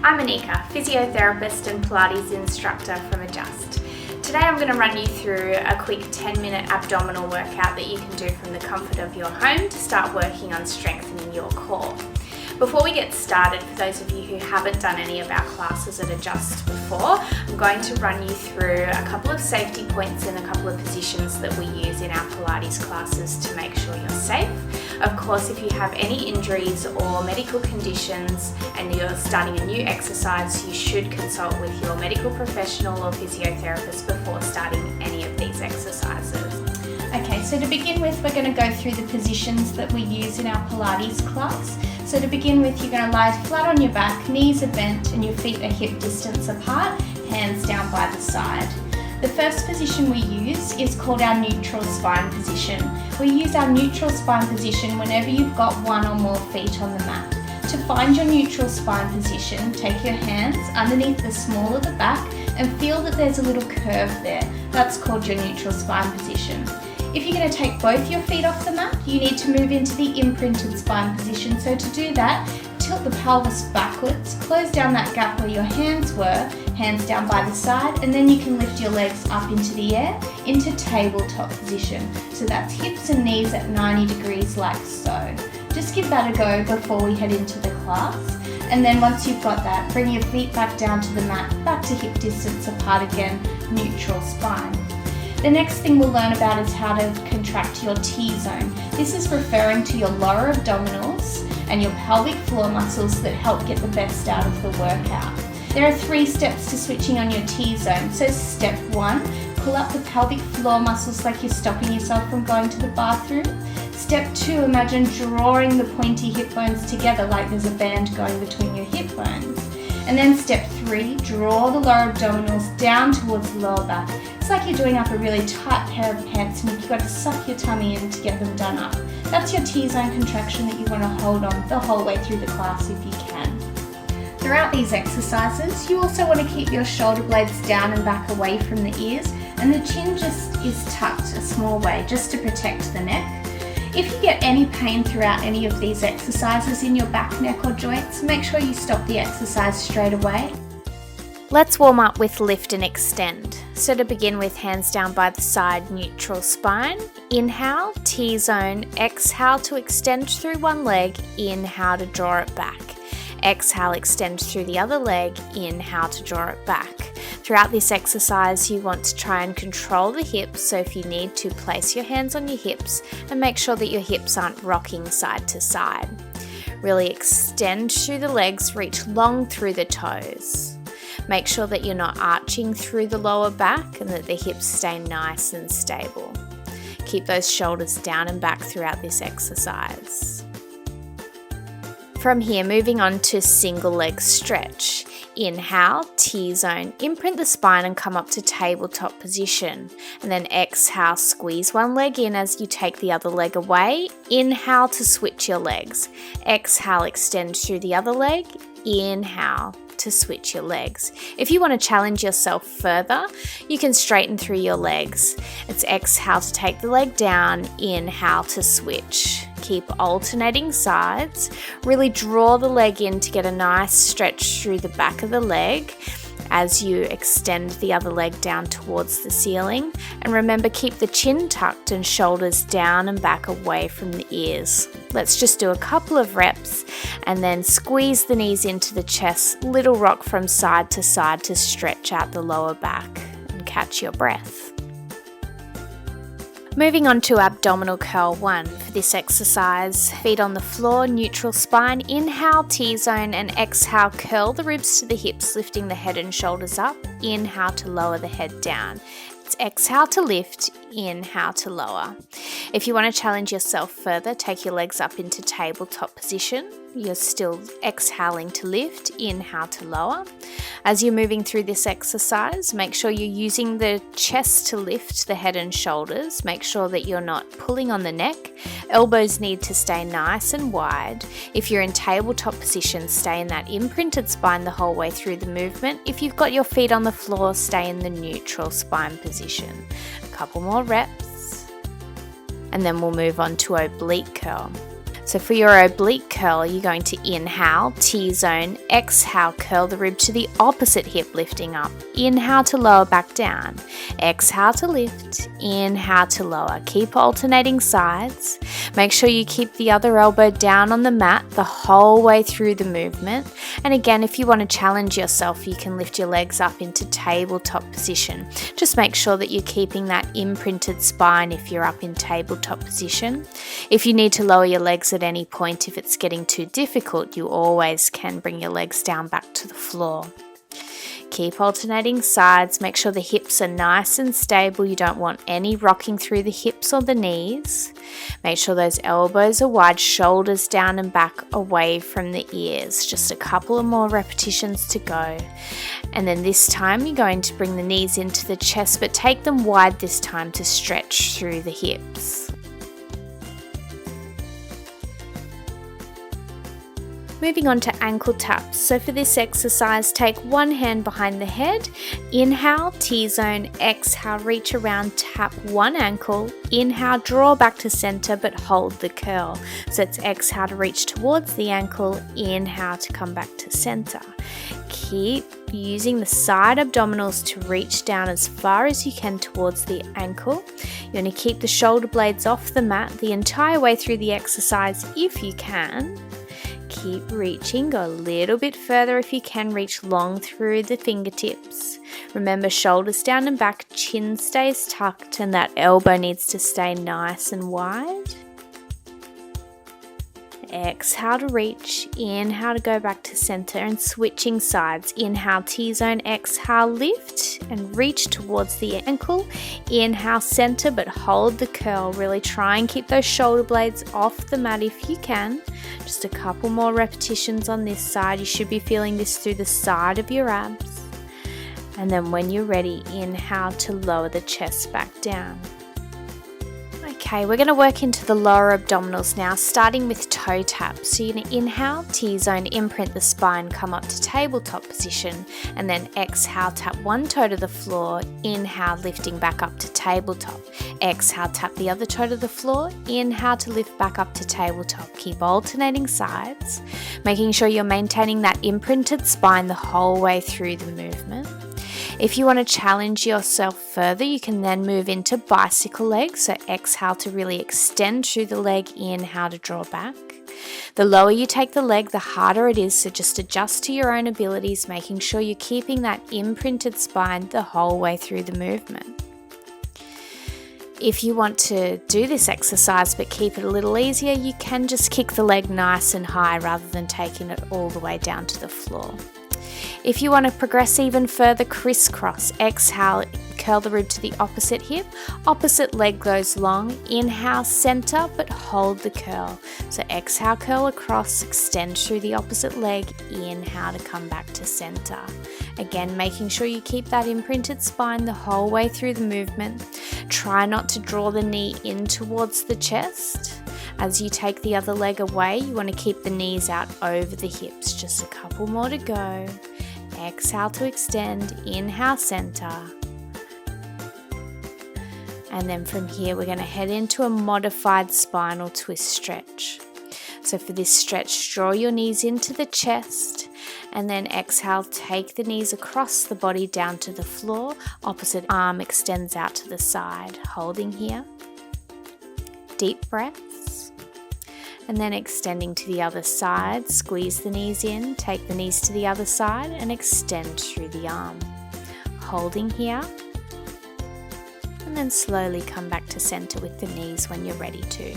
I'm Anika, physiotherapist and Pilates instructor from Adjust. Today I'm going to run you through a quick 10-minute abdominal workout that you can do from the comfort of your home to start working on strengthening your core. Before we get started, for those of you who haven't done any of our classes at Adjust before, I'm going to run you through a couple of safety points and a couple of positions that we use in our Pilates classes to make sure you're safe. Of course, if you have any injuries or medical conditions and you're starting a new exercise, you should consult with your medical professional or physiotherapist before starting any of these exercises. Okay, so to begin with, we're going to go through the positions that we use in our Pilates class. So to begin with, you're going to lie flat on your back, knees are bent and your feet are hip distance apart, hands down by the side. The first position we use is called our neutral spine position. We use our neutral spine position whenever you've got one or more feet on the mat. To find your neutral spine position, take your hands underneath the small of the back and feel that there's a little curve there. That's called your neutral spine position. If you're going to take both your feet off the mat, you need to move into the imprinted spine position. So to do that, tilt the pelvis backwards, close down that gap where your hands were, hands down by the side, and then you can lift your legs up into the air, into tabletop position. So that's hips and knees at 90 degrees like so. Just give that a go before we head into the class. And then once you've got that, bring your feet back down to the mat, back to hip distance apart again, neutral spine. The next thing we'll learn about is how to contract your T-zone. This is referring to your lower abdominals and your pelvic floor muscles that help get the best out of the workout. There are 3 steps to switching on your T-zone. So step 1, pull up the pelvic floor muscles like you're stopping yourself from going to the bathroom. Step 2, imagine drawing the pointy hip bones together like there's a band going between your hip bones. And then step 3, draw the lower abdominals down towards the lower back. It's like you're doing up a really tight pair of pants and you've got to suck your tummy in to get them done up. That's your T-zone contraction that you want to hold on the whole way through the class if you can. Throughout these exercises, you also want to keep your shoulder blades down and back away from the ears, and the chin just is tucked a small way just to protect the neck. If you get any pain throughout any of these exercises in your back, neck or joints, make sure you stop the exercise straight away. Let's warm up with lift and extend. So to begin with, hands down by the side, neutral spine. Inhale, T-zone. Exhale to extend through one leg. Inhale to draw it back. Exhale, extend through the other leg. Inhale to draw it back. Throughout this exercise, you want to try and control the hips, so if you need to, place your hands on your hips and make sure that your hips aren't rocking side to side. Really extend through the legs, reach long through the toes. Make sure that you're not arching through the lower back and that the hips stay nice and stable. Keep those shoulders down and back throughout this exercise. From here, moving on to single leg stretch. Inhale, T-zone, imprint the spine and come up to tabletop position. And then exhale, squeeze one leg in as you take the other leg away. Inhale to switch your legs. Exhale, extend through the other leg. Inhale to switch your legs. If you want to challenge yourself further, you can straighten through your legs. It's exhale to take the leg down, inhale to switch. Keep alternating sides. Really draw the leg in to get a nice stretch through the back of the leg as you extend the other leg down towards the ceiling. And remember, keep the chin tucked and shoulders down and back away from the ears. Let's just do a couple of reps and then squeeze the knees into the chest, little rock from side to side to stretch out the lower back and catch your breath. Moving on to abdominal curl 1. For this exercise, feet on the floor, neutral spine, inhale T-zone and exhale, curl the ribs to the hips, lifting the head and shoulders up, inhale to lower the head down. It's exhale to lift, inhale to lower. If you want to challenge yourself further, take your legs up into tabletop position. You're still exhaling to lift, inhale to lower. As you're moving through this exercise, make sure you're using the chest to lift the head and shoulders. Make sure that you're not pulling on the neck. Elbows need to stay nice and wide. If you're in tabletop position, stay in that imprinted spine the whole way through the movement. If you've got your feet on the floor, stay in the neutral spine position. A couple more reps. And then we'll move on to oblique curl. So for your oblique curl, you're going to inhale, T-zone, exhale, curl the rib to the opposite hip, lifting up. Inhale to lower back down. Exhale to lift, inhale to lower. Keep alternating sides. Make sure you keep the other elbow down on the mat the whole way through the movement. And again, if you want to challenge yourself, you can lift your legs up into tabletop position. Just make sure that you're keeping that imprinted spine if you're up in tabletop position. If you need to lower your legs at any point, if it's getting too difficult, you always can bring your legs down back to the floor. Keep alternating sides. Make sure the hips are nice and stable. You don't want any rocking through the hips or the knees. Make sure those elbows are wide, shoulders down and back away from the ears. Just a couple of more repetitions to go. And then this time you're going to bring the knees into the chest, but take them wide this time to stretch through the hips. Moving on to ankle taps. So for this exercise, take one hand behind the head, inhale, T-zone, exhale, reach around, tap one ankle, inhale, draw back to center, but hold the curl. So it's exhale to reach towards the ankle, inhale to come back to center. Keep using the side abdominals to reach down as far as you can towards the ankle. You're going to keep the shoulder blades off the mat the entire way through the exercise if you can. Keep reaching, go a little bit further if you can, reach long through the fingertips. Remember, shoulders down and back, chin stays tucked, and that elbow needs to stay nice and wide. Exhale to reach, inhale to go back to center, and switching sides. Inhale, T-zone, exhale, lift and reach towards the ankle. Inhale, center, but hold the curl. Really try and keep those shoulder blades off the mat if you can. Just a couple more repetitions on this side. You should be feeling this through the side of your abs. And then when you're ready, inhale to lower the chest back down. Okay, we're going to work into the lower abdominals now, starting with toe taps. So you're going to inhale, T-zone, imprint the spine, come up to tabletop position, and then exhale, tap one toe to the floor, inhale, lifting back up to tabletop. Exhale, tap the other toe to the floor, inhale to lift back up to tabletop. Keep alternating sides, making sure you're maintaining that imprinted spine the whole way through the movement. If you want to challenge yourself further, you can then move into bicycle legs. So exhale to really extend through the leg, inhale to draw back. The lower you take the leg, the harder it is, so just adjust to your own abilities, making sure you're keeping that imprinted spine the whole way through the movement. If you want to do this exercise but keep it a little easier, you can just kick the leg nice and high rather than taking it all the way down to the floor. If you want to progress even further, crisscross. Exhale, curl the rib to the opposite hip. Opposite leg goes long. Inhale, center, but hold the curl. So exhale, curl across, extend through the opposite leg. Inhale to come back to center. Again, making sure you keep that imprinted spine the whole way through the movement. Try not to draw the knee in towards the chest. As you take the other leg away, you want to keep the knees out over the hips. Just a couple more to go. Exhale to extend, inhale, center. And then from here, we're going to head into a modified spinal twist stretch. So for this stretch, draw your knees into the chest and then exhale, take the knees across the body down to the floor. Opposite arm extends out to the side, holding here. Deep breaths. And then extending to the other side, squeeze the knees in, take the knees to the other side and extend through the arm. Holding here. And then slowly come back to center with the knees when you're ready to.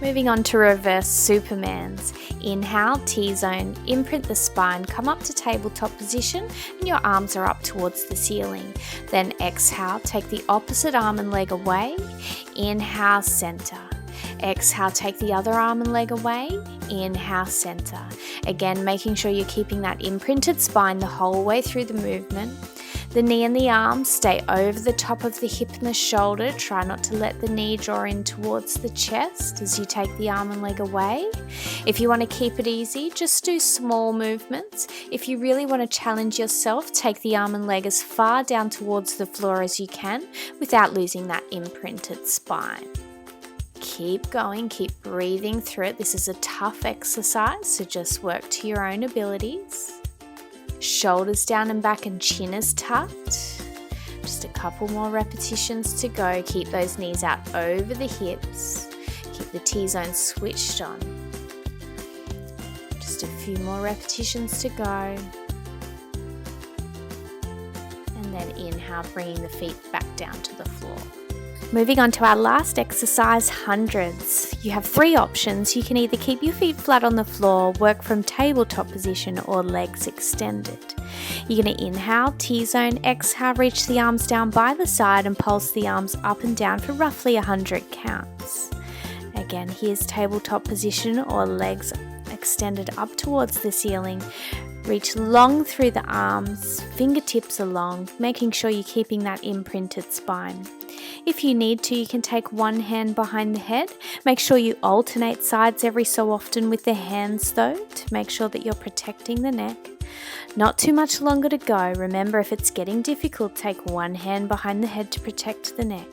Moving on to reverse Supermans. Inhale, T-zone, imprint the spine, come up to tabletop position and your arms are up towards the ceiling. Then exhale, take the opposite arm and leg away. Inhale, center. Exhale, take the other arm and leg away. Inhale, center. Again, making sure you're keeping that imprinted spine the whole way through the movement. The knee and the arm stay over the top of the hip and the shoulder. Try not to let the knee draw in towards the chest as you take the arm and leg away. If you want to keep it easy, just do small movements. If you really want to challenge yourself, take the arm and leg as far down towards the floor as you can without losing that imprinted spine. Keep going, keep breathing through it. This is a tough exercise, so just work to your own abilities. Shoulders down and back and chin is tucked. Just a couple more repetitions to go. Keep those knees out over the hips. Keep the T-zone switched on. Just a few more repetitions to go. And then inhale, bringing the feet back down to the floor. Moving on to our last exercise, hundreds. You have 3 options. You can either keep your feet flat on the floor, work from tabletop position, or legs extended. You're going to inhale, T-zone, exhale, reach the arms down by the side and pulse the arms up and down for roughly 100 counts. Again, here's tabletop position or legs extended up towards the ceiling. Reach long through the arms, fingertips along, making sure you're keeping that imprinted spine. If you need to, you can take one hand behind the head. Make sure you alternate sides every so often with the hands though, to make sure that you're protecting the neck. Not too much longer to go. Remember, if it's getting difficult, take one hand behind the head to protect the neck.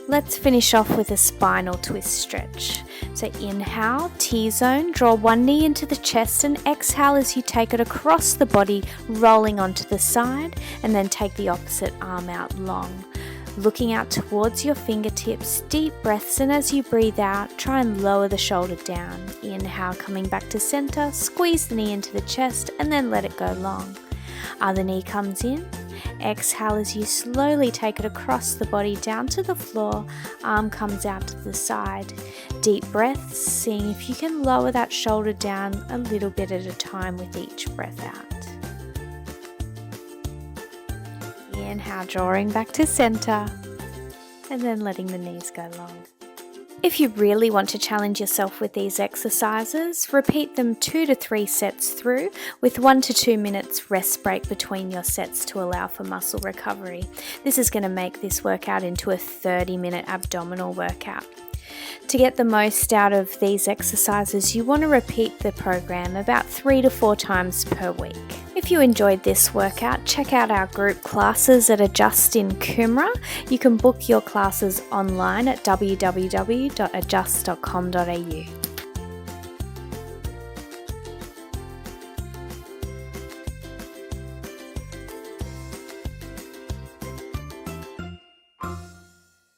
Let's finish off with a spinal twist stretch. So inhale, T-zone, draw one knee into the chest and exhale as you take it across the body, rolling onto the side, and then take the opposite arm out long. Looking out towards your fingertips, deep breaths, and as you breathe out, try and lower the shoulder down. Inhale, coming back to center, squeeze the knee into the chest and then let it go long. Other knee comes in. Exhale as you slowly take it across the body down to the floor, arm comes out to the side. Deep breaths, seeing if you can lower that shoulder down a little bit at a time with each breath out. Inhale, drawing back to center, and then letting the knees go long. If you really want to challenge yourself with these exercises, repeat them 2 to 3 sets through with 1 to 2 minutes rest break between your sets to allow for muscle recovery. This is going to make this workout into a 30-minute abdominal workout. To get the most out of these exercises, you want to repeat the program about 3 to 4 times per week. If you enjoyed this workout, check out our group classes at Adjust in Coomera. You can book your classes online at www.adjust.com.au.